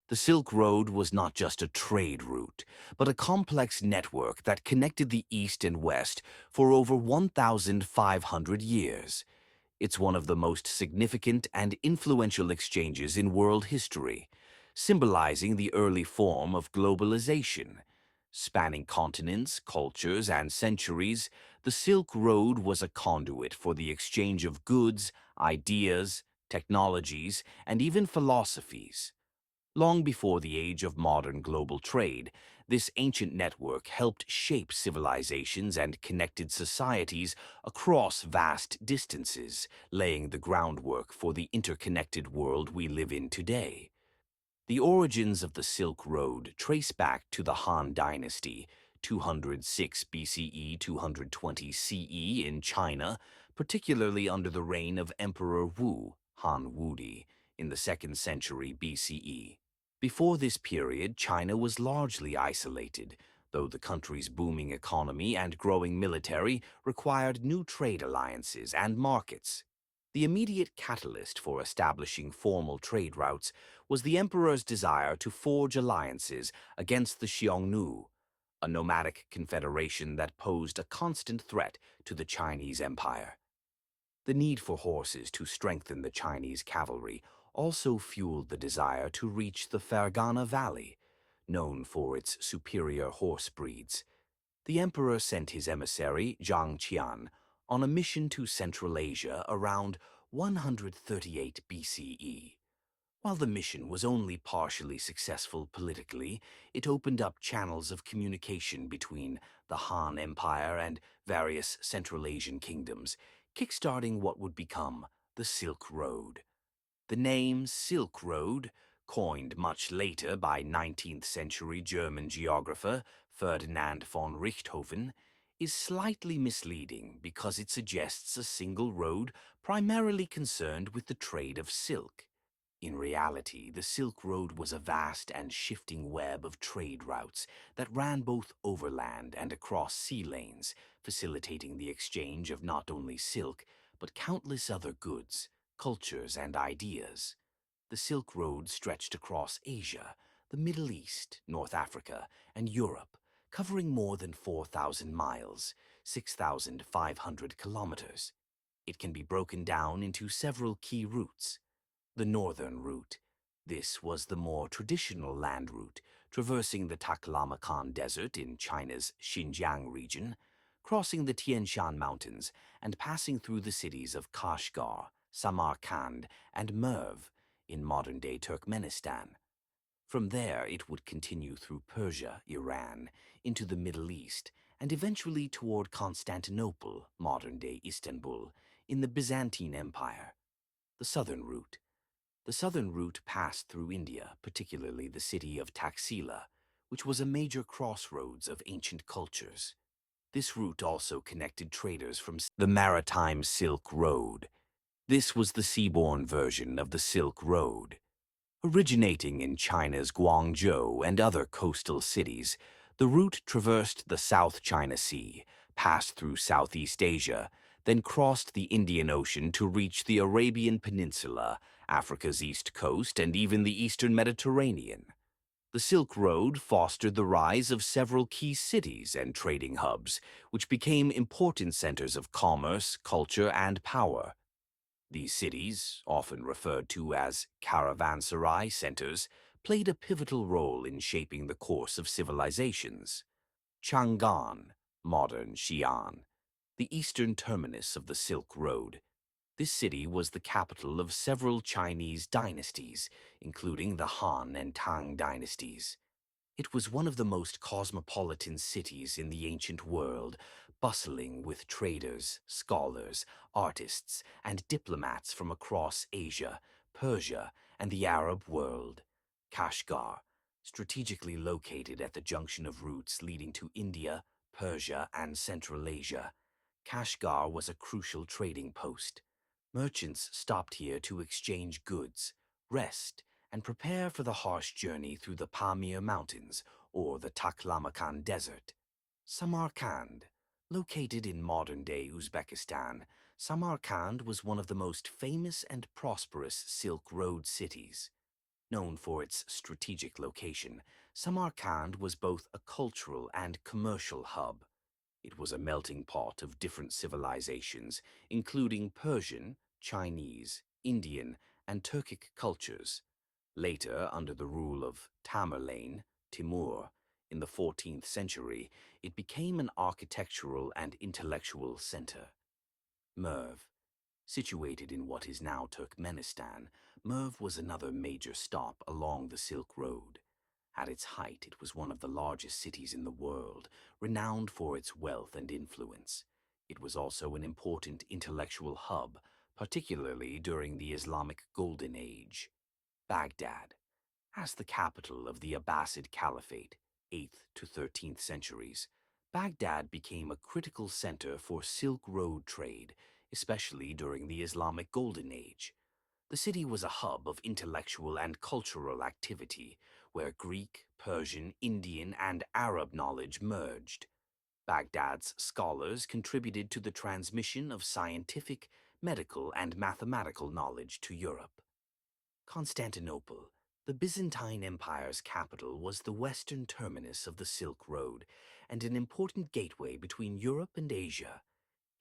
The Silk Road was not just a trade route, but a complex network that connected the East and West for over 1,500 years. It's one of the most significant and influential exchanges in world history, symbolizing the early form of globalization. Spanning continents, cultures, and centuries, the Silk Road was a conduit for the exchange of goods, ideas, technologies, and even philosophies. Long before the age of modern global trade, this ancient network helped shape civilizations and connected societies across vast distances, laying the groundwork for the interconnected world we live in today. The origins of the Silk Road trace back to the Han Dynasty, 206 BCE 220 CE in China, particularly under the reign of Emperor Wu, Han Wudi, in the 2nd century BCE. Before this period, China was largely isolated, though the country's booming economy and growing military required new trade alliances and markets. The immediate catalyst for establishing formal trade routes was the emperor's desire to forge alliances against the Xiongnu, a nomadic confederation that posed a constant threat to the Chinese Empire. The need for horses to strengthen the Chinese cavalry also fueled the desire to reach the Fergana Valley, known for its superior horse breeds. The emperor sent his emissary, Zhang Qian, on a mission to Central Asia around 138 BCE. While the mission was only partially successful politically, it opened up channels of communication between the Han Empire and various Central Asian kingdoms, kickstarting what would become the Silk Road. The name Silk Road, coined much later by 19th century German geographer Ferdinand von Richthofen, is slightly misleading because it suggests a single road primarily concerned with the trade of silk. In reality, the Silk Road was a vast and shifting web of trade routes that ran both overland and across sea lanes, facilitating the exchange of not only silk, but countless other goods, cultures, and ideas. The Silk Road stretched across Asia, the Middle East, North Africa, and Europe, covering more than 4,000 miles, 6,500 kilometers. It can be broken down into several key routes. The northern route. This was the more traditional land route, traversing the Taklamakan Desert in China's Xinjiang region, crossing the Tian Shan Mountains, and passing through the cities of Kashgar, Samarkand, and Merv in modern-day Turkmenistan. From there, it would continue through Persia, Iran, into the Middle East, and eventually toward Constantinople, modern-day Istanbul, in the Byzantine Empire. The southern route. The southern route passed through India, particularly the city of Taxila, which was a major crossroads of ancient cultures. This route also connected traders from the maritime Silk Road. This was the seaborne version of the Silk Road. Originating in China's Guangzhou and other coastal cities, the route traversed the South China Sea, passed through Southeast Asia, then crossed the Indian Ocean to reach the Arabian Peninsula, Africa's east coast, and even the eastern Mediterranean. The Silk Road fostered the rise of several key cities and trading hubs, which became important centers of commerce, culture, and power. These cities, often referred to as caravanserai centers, played a pivotal role in shaping the course of civilizations. Chang'an, modern Xi'an, the eastern terminus of the Silk Road. This city was the capital of several Chinese dynasties, including the Han and Tang dynasties. It was one of the most cosmopolitan cities in the ancient world, bustling with traders, scholars, artists, and diplomats from across Asia, Persia, and the Arab world. Kashgar, strategically located at the junction of routes leading to India, Persia, and Central Asia, Kashgar was a crucial trading post. Merchants stopped here to exchange goods, rest, and prepare for the harsh journey through the Pamir Mountains or the Taklamakan Desert. Samarkand, located in modern-day Uzbekistan, Samarkand was one of the most famous and prosperous Silk Road cities. Known for its strategic location, Samarkand was both a cultural and commercial hub. It was a melting pot of different civilizations, including Persian, Chinese, Indian, and Turkic cultures. Later, under the rule of Tamerlane, Timur, in the 14th century, it became an architectural and intellectual center. Merv, situated in what is now Turkmenistan, Merv was another major stop along the Silk Road. At its height, it was one of the largest cities in the world, renowned for its wealth and influence. It was also an important intellectual hub, particularly during the Islamic Golden Age. Baghdad, as the capital of the Abbasid Caliphate, 8th to 13th centuries, Baghdad became a critical center for Silk Road trade, especially during the Islamic Golden Age. The city was a hub of intellectual and cultural activity, where Greek, Persian, Indian, and Arab knowledge merged. Baghdad's scholars contributed to the transmission of scientific, medical, and mathematical knowledge to Europe. Constantinople, the Byzantine Empire's capital, was the western terminus of the Silk Road and an important gateway between Europe and Asia.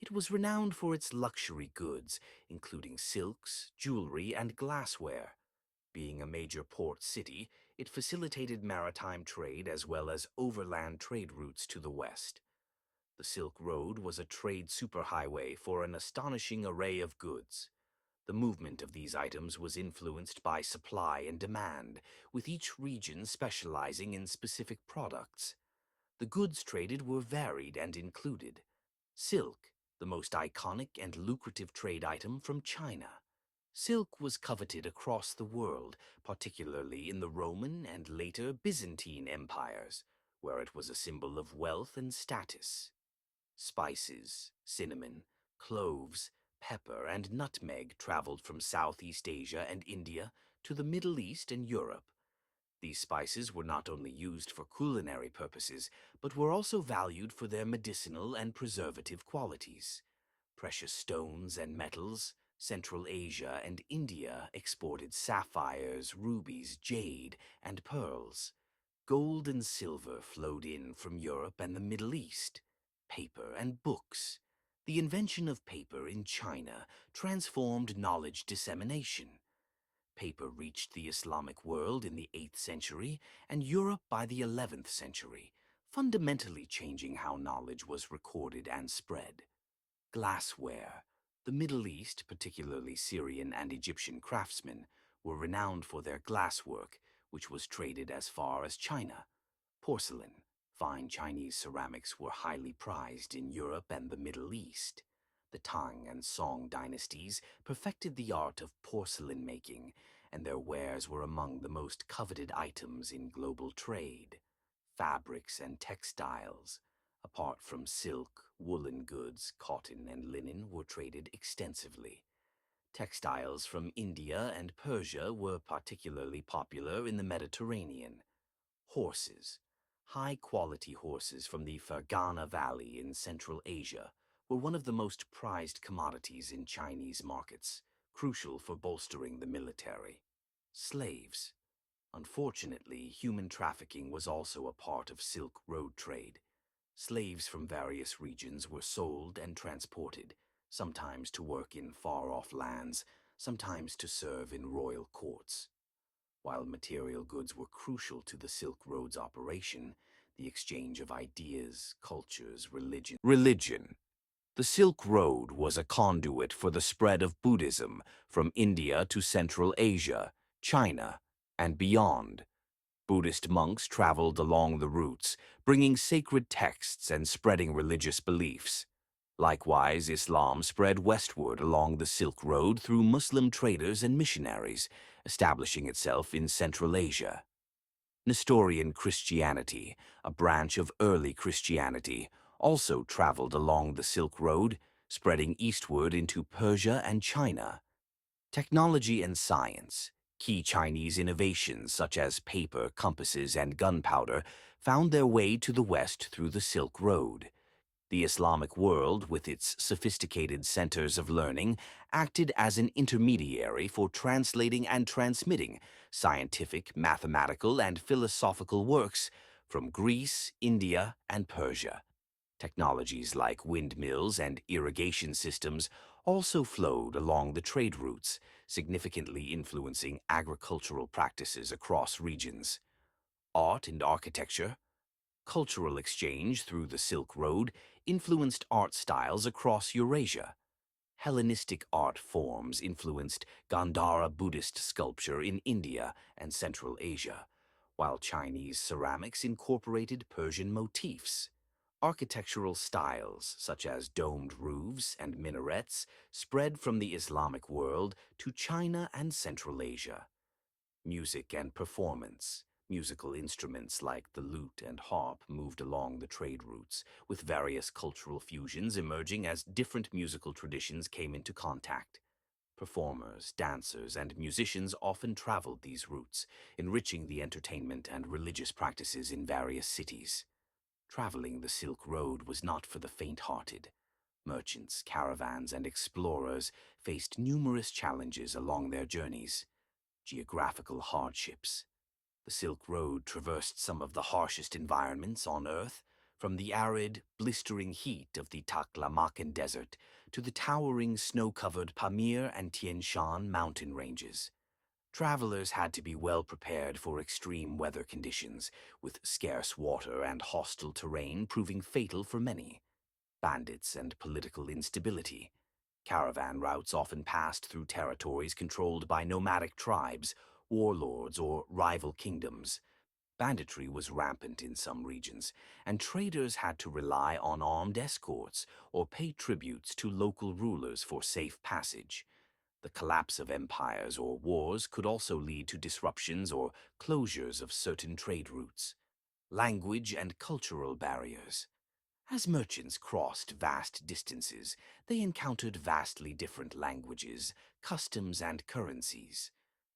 It was renowned for its luxury goods, including silks, jewelry, and glassware. Being a major port city, it facilitated maritime trade as well as overland trade routes to the west. The Silk Road was a trade superhighway for an astonishing array of goods. The movement of these items was influenced by supply and demand, with each region specializing in specific products. The goods traded were varied and included silk, the most iconic and lucrative trade item from China. Silk was coveted across the world, particularly in the Roman and later Byzantine empires, where it was a symbol of wealth and status. Spices, cinnamon, cloves, pepper, and nutmeg traveled from Southeast Asia and India to the Middle East and Europe. These spices were not only used for culinary purposes, but were also valued for their medicinal and preservative qualities. Precious stones and metals, Central Asia and India exported sapphires, rubies, jade, and pearls. Gold and silver flowed in from Europe and the Middle East. Paper and books. The invention of paper in China transformed knowledge dissemination. Paper reached the Islamic world in the 8th century and Europe by the 11th century, fundamentally changing how knowledge was recorded and spread. Glassware. The Middle East, particularly Syrian and Egyptian craftsmen, were renowned for their glasswork, which was traded as far as China. Porcelain. Fine Chinese ceramics were highly prized in Europe and the Middle East. The Tang and Song dynasties perfected the art of porcelain making, and their wares were among the most coveted items in global trade. Fabrics and textiles. Apart from silk, woolen goods, cotton, and linen were traded extensively. Textiles from India and Persia were particularly popular in the Mediterranean. Horses. High-quality horses from the Fergana Valley in Central Asia were one of the most prized commodities in Chinese markets, crucial for bolstering the military. Slaves. Unfortunately, human trafficking was also a part of Silk Road trade. Slaves from various regions were sold and transported, sometimes to work in far-off lands, sometimes to serve in royal courts. While material goods were crucial to the Silk Road's operation, the exchange of ideas, cultures, religion. The Silk Road was a conduit for the spread of Buddhism from India to Central Asia, China, and beyond. Buddhist monks traveled along the routes, bringing sacred texts and spreading religious beliefs. Likewise, Islam spread westward along the Silk Road through Muslim traders and missionaries, establishing itself in Central Asia. Nestorian Christianity, a branch of early Christianity, also traveled along the Silk Road, spreading eastward into Persia and China. Technology and science. Key Chinese innovations such as paper, compasses, and gunpowder found their way to the west through the Silk Road. The Islamic world, with its sophisticated centers of learning, acted as an intermediary for translating and transmitting scientific, mathematical, and philosophical works from Greece, India, and Persia. Technologies like windmills and irrigation systems also flowed along the trade routes, significantly influencing agricultural practices across regions. Art and architecture, cultural exchange through the Silk Road influenced art styles across Eurasia. Hellenistic art forms influenced Gandhara Buddhist sculpture in India and Central Asia, while Chinese ceramics incorporated Persian motifs. Architectural styles, such as domed roofs and minarets, spread from the Islamic world to China and Central Asia. Music and performance. Musical instruments like the lute and harp moved along the trade routes, with various cultural fusions emerging as different musical traditions came into contact. Performers, dancers, and musicians often traveled these routes, enriching the entertainment and religious practices in various cities. Traveling the Silk Road was not for the faint-hearted. Merchants, caravans, and explorers faced numerous challenges along their journeys. Geographical hardships. The Silk Road traversed some of the harshest environments on Earth, from the arid, blistering heat of the Taklamakan Desert to the towering snow-covered Pamir and Tian Shan mountain ranges. Travelers had to be well prepared for extreme weather conditions, with scarce water and hostile terrain proving fatal for many. Bandits and political instability. Caravan routes often passed through territories controlled by nomadic tribes, warlords, or rival kingdoms. Banditry was rampant in some regions, and traders had to rely on armed escorts or pay tributes to local rulers for safe passage. The collapse of empires or wars could also lead to disruptions or closures of certain trade routes. Language and cultural barriers. As merchants crossed vast distances, they encountered vastly different languages, customs, and currencies.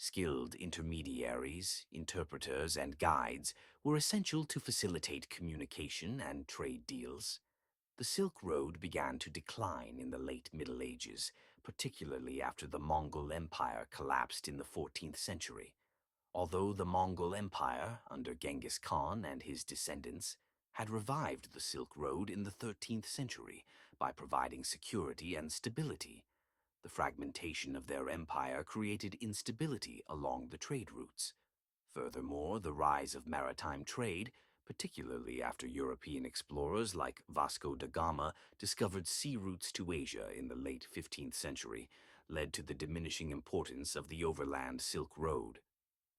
Skilled intermediaries, interpreters, and guides were essential to facilitate communication and trade deals. The Silk Road began to decline in the late Middle Ages, particularly after the Mongol Empire collapsed in the 14th century. Although the Mongol Empire, under Genghis Khan and his descendants, had revived the Silk Road in the 13th century by providing security and stability, the fragmentation of their empire created instability along the trade routes. Furthermore, the rise of maritime trade, particularly after European explorers like Vasco da Gama discovered sea routes to Asia in the late 15th century, led to the diminishing importance of the overland Silk Road.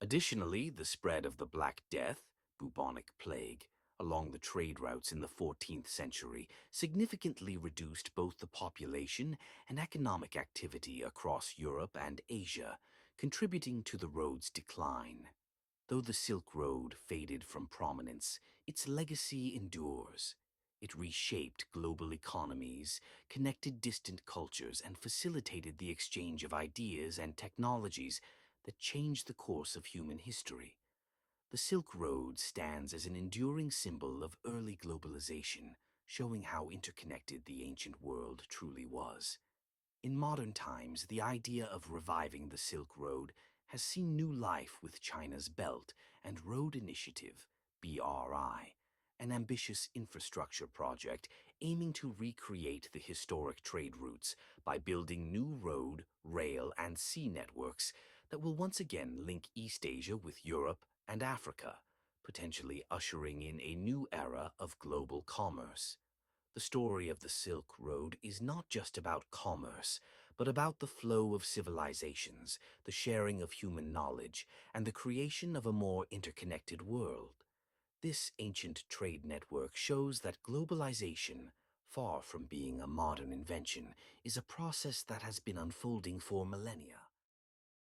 Additionally, the spread of the Black Death, bubonic plague, along the trade routes in the 14th century significantly reduced both the population and economic activity across Europe and Asia, contributing to the road's decline. Though the Silk Road faded from prominence, its legacy endures. It reshaped global economies, connected distant cultures, and facilitated the exchange of ideas and technologies that changed the course of human history. The Silk Road stands as an enduring symbol of early globalization, showing how interconnected the ancient world truly was. In modern times, the idea of reviving the Silk Road has seen new life with China's Belt and Road Initiative, BRI, an ambitious infrastructure project aiming to recreate the historic trade routes by building new road, rail, and sea networks that will once again link East Asia with Europe and Africa, potentially ushering in a new era of global commerce. The story of the Silk Road is not just about commerce, but about the flow of civilizations, the sharing of human knowledge, and the creation of a more interconnected world. This ancient trade network shows that globalization, far from being a modern invention, is a process that has been unfolding for millennia.